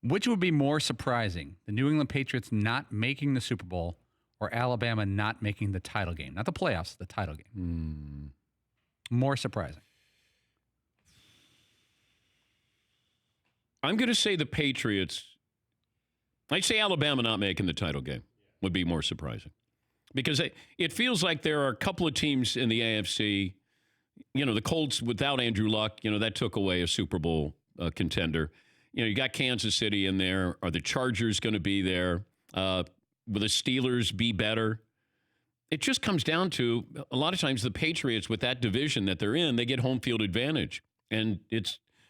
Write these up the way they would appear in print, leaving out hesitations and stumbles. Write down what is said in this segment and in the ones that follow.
Which would be more surprising, the New England Patriots not making the Super Bowl or Alabama not making the title game? Not the playoffs, the title game. More surprising. I'm going to say the Patriots. I'd say Alabama not making the title game would be more surprising. Because it feels like there are a couple of teams in the AFC. You know, the Colts without Andrew Luck, that took away a Super Bowl contender. You got Kansas City in there. Are the Chargers going to be there? Will the Steelers be better? It just comes down to, a lot of times, the Patriots with that division that they're in, they get home field advantage. And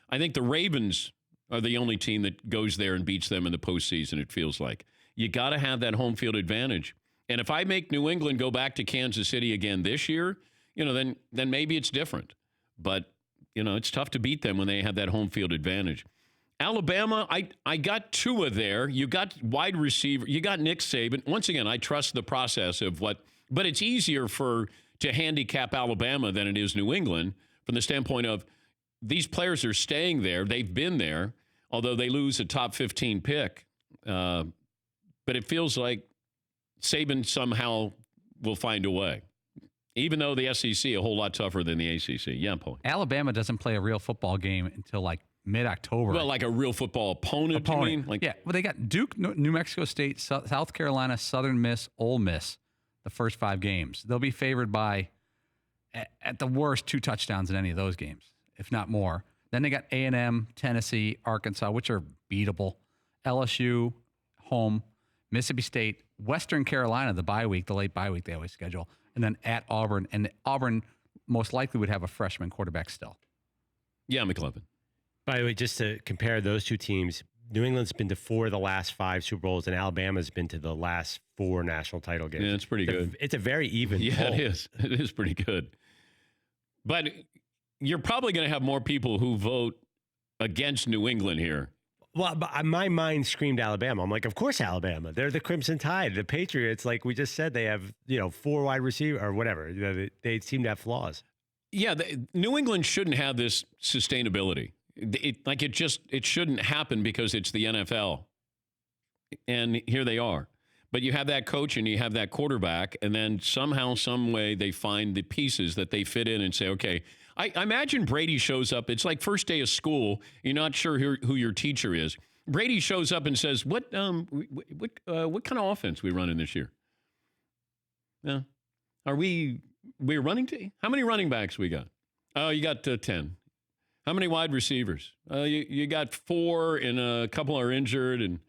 I think the Ravens are the only team that goes there and beats them in the postseason, it feels like. You got to have that home field advantage. And if I make New England go back to Kansas City again this year, then maybe it's different. But, it's tough to beat them when they have that home field advantage. Alabama, I got Tua there. You got wide receiver. You got Nick Saban. Once again, I trust the process of but it's easier to handicap Alabama than it is New England from the standpoint of these players are staying there. They've been there, although they lose a top 15 pick. But it feels like Saban somehow will find a way, even though the SEC a whole lot tougher than the ACC. Yeah, Paul. Alabama doesn't play a real football game until like mid-October. Well, like a real football opponent. You mean? Yeah, well, they got Duke, New Mexico State, South Carolina, Southern Miss, Ole Miss, the first 5 games. They'll be favored by, at the worst, 2 touchdowns in any of those games, if not more. Then they got A&M, Tennessee, Arkansas, which are beatable. LSU, home. Mississippi State, Western Carolina, the bye week, the late bye week they always schedule, and then at Auburn. And Auburn most likely would have a freshman quarterback still. Yeah, McLevin. By the way, just to compare those two teams, New England's been to 4 of the last 5 Super Bowls, and Alabama's been to the last 4 national title games. Yeah, it's pretty good. It's a very even Yeah, poll. it is. It is pretty good. But you're probably going to have more people who vote against New England here. Well, my mind screamed Alabama. I'm like, of course Alabama. They're the Crimson Tide. The Patriots, like we just said, they have 4 wide receivers or whatever. They seem to have flaws. Yeah, New England shouldn't have this sustainability. It shouldn't happen because it's the NFL. And here they are. But you have that coach and you have that quarterback, and then somehow, some way, they find the pieces that they fit in and say, okay, I imagine Brady shows up. It's like first day of school. You're not sure who your teacher is. Brady shows up and says, what kind of offense we running this year? Yeah. We're running team? How many running backs we got? Oh, you got 10. How many wide receivers? You got 4 and a couple are injured. And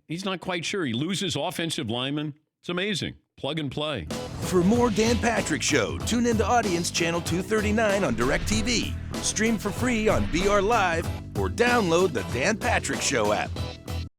he's not quite sure. He loses offensive linemen. It's amazing. Plug and play. For more Dan Patrick Show, tune into Audience Channel 239 on DirecTV. Stream for free on BR Live or download the Dan Patrick Show app.